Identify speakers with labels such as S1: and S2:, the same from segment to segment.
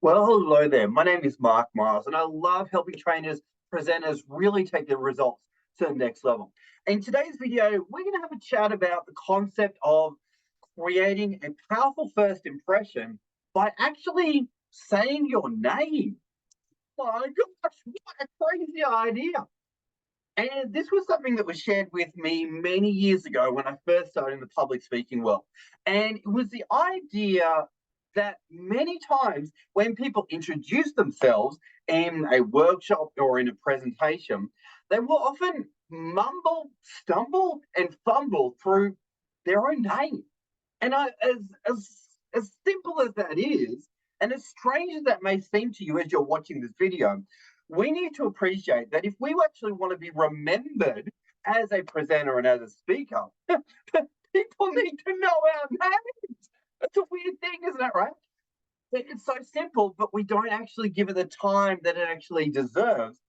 S1: Well, hello there. My name is Mark Miles, and I love helping trainers, presenters really take their results to the next level. In today's video, we're going to have a chat about the concept of creating a powerful first impression by actually saying your name. My gosh, what a crazy idea. And this was something that was shared with me many years ago when I first started in the public speaking world. And it was the idea that many times when people introduce themselves in a workshop or in a presentation, they will often mumble, stumble, and fumble through their own name. And as simple as that is, and as strange as that may seem to you as you're watching this video, we need to appreciate that if we actually want to be remembered as a presenter and as a speaker, people need to know our names. That's a weird thing, isn't it, right? It's so simple, but we don't actually give it the time that it actually deserves.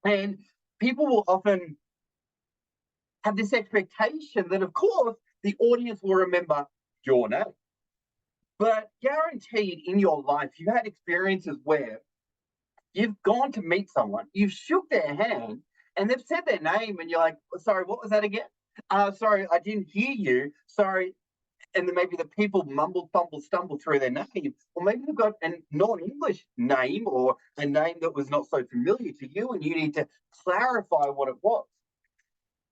S1: And people will often have this expectation that, of course, the audience will remember your name. But guaranteed in your life, you've had experiences where you've gone to meet someone, you've shook their hand, and they've said their name, and you're like, sorry, what was that again? Sorry, I didn't hear you. Sorry. And then maybe the people mumble, fumble, stumble through their name, or maybe they've got a non-English name or a name that was not so familiar to you, and you need to clarify what it was.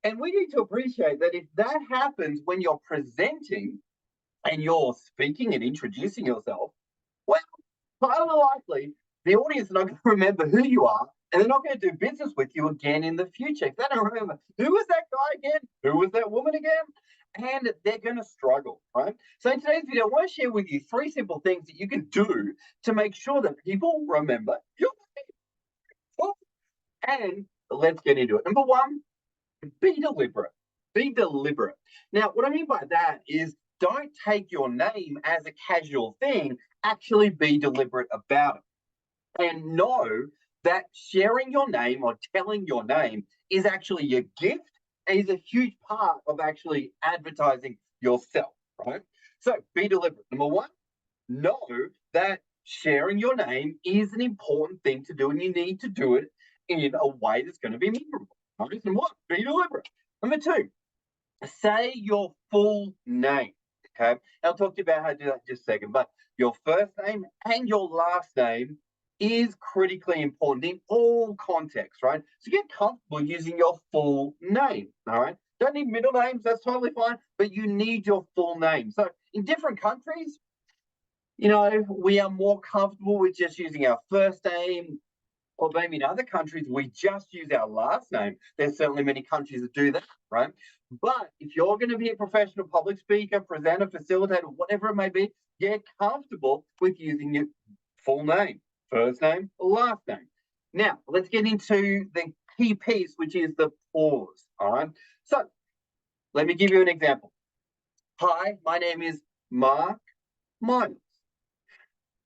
S1: And we need to appreciate that if that happens when you're presenting and you're speaking and introducing yourself, well, highly likely the audience are not going to remember who you are, and they're not going to do business with you again in the future. If they don't remember who was that guy again, who was that woman again, and they're going to struggle, right? So in today's video, I want to share with you three simple things that you can do to make sure that people remember your name. And let's get into it. Number one, be deliberate. Be deliberate. Now, what I mean by that is don't take your name as a casual thing, actually be deliberate about it. And know that sharing your name or telling your name is actually your gift and is a huge part of actually advertising yourself, right? So be deliberate. Number one, know that sharing your name is an important thing to do, and you need to do it in a way that's going to be memorable. Number one, be deliberate. Number two, say your full name. Okay. I'll talk to you about how to do that in just a second. But your first name and your last name is critically important in all contexts, right? So get comfortable using your full name. All right. Don't need middle names, that's totally fine, but you need your full name. So in different countries, we are more comfortable with just using our first name, or maybe in other countries, we just use our last name. There's certainly many countries that do that, right? But if you're going to be a professional public speaker, presenter, facilitator, whatever it may be, get comfortable with using your full name, first name, last name. Now, let's get into the key piece, which is the pause, all right? So let me give you an example. Hi, my name is Mark Miles.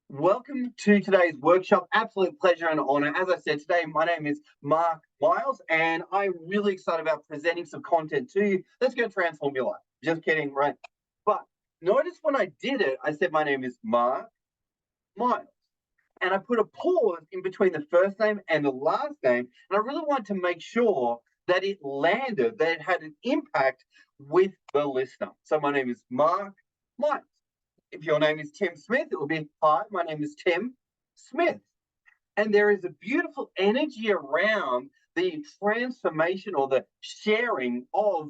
S1: Welcome to today's workshop. Absolute pleasure and honor. As I said, today my name is Mark Miles, and I'm really excited about presenting some content to you that's going to transform your life. Just kidding, right? But notice when I did it, I said my name is Mark Miles. And I put a pause in between the first name and the last name. And I really wanted to make sure that it landed, that it had an impact with the listener. So my name is Mark Miles. If your name is Tim Smith, it will be, hi, my name is Tim Smith. And there is a beautiful energy around the transformation or the sharing of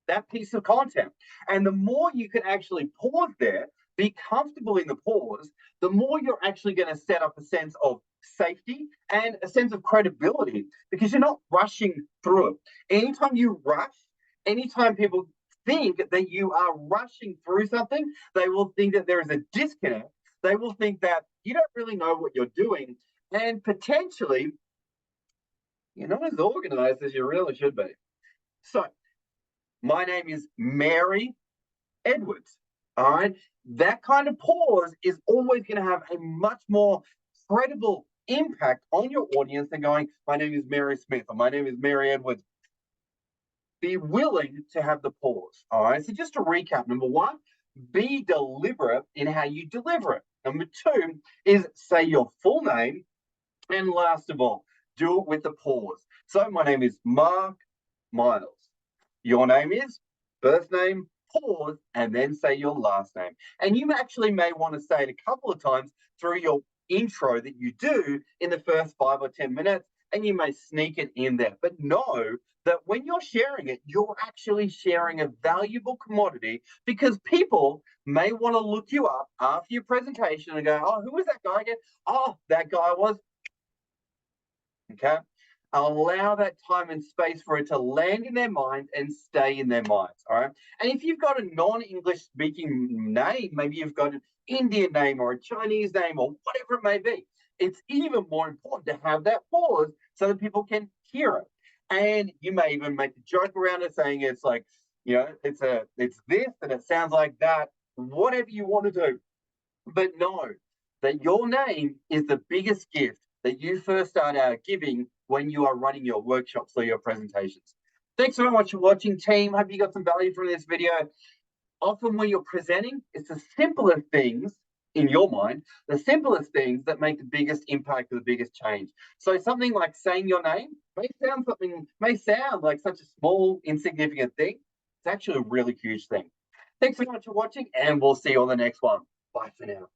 S1: that piece of content. And the more you can actually pause there, be comfortable in the pause, the more you're actually going to set up a sense of safety and a sense of credibility because you're not rushing through it. Anytime you rush, anytime people think that you are rushing through something, they will think that there is a disconnect. They will think that you don't really know what you're doing. And potentially, you're not as organized as you really should be. So, my name is Mary Edwards. All right. That kind of pause is always going to have a much more credible impact on your audience than going, my name is Mary Smith or my name is Mary Edwards. Be willing to have the pause. All right. So just to recap, number one, be deliberate in how you deliver it. Number two is say your full name. And last of all, do it with a pause. So my name is Mark Miles. Your name is, first name, pause, and then say your last name. And you actually may want to say it a couple of times through your intro that you do in the first 5 or 10 minutes, and you may sneak it in there. But know that when you're sharing it, you're actually sharing a valuable commodity because people may want to look you up after your presentation and go, oh, who was that guy again? Oh, that guy was. Okay. Allow that time and space for it to land in their mind and stay in their minds. All right. And if you've got a non-English speaking name, maybe you've got an Indian name or a Chinese name or whatever it may be, it's even more important to have that pause so that people can hear it. And you may even make a joke around it saying it's like, it's this and it sounds like that, whatever you want to do. But know that your name is the biggest gift that you first start out giving when you are running your workshops or your presentations. Thanks so much for watching, team. Hope you got some value from this video. Often when you're presenting, it's the simplest things in your mind, the simplest things that make the biggest impact or the biggest change. So something like saying your name may sound like such a small, insignificant thing. It's actually a really huge thing. Thanks so much for watching, and we'll see you on the next one. Bye for now.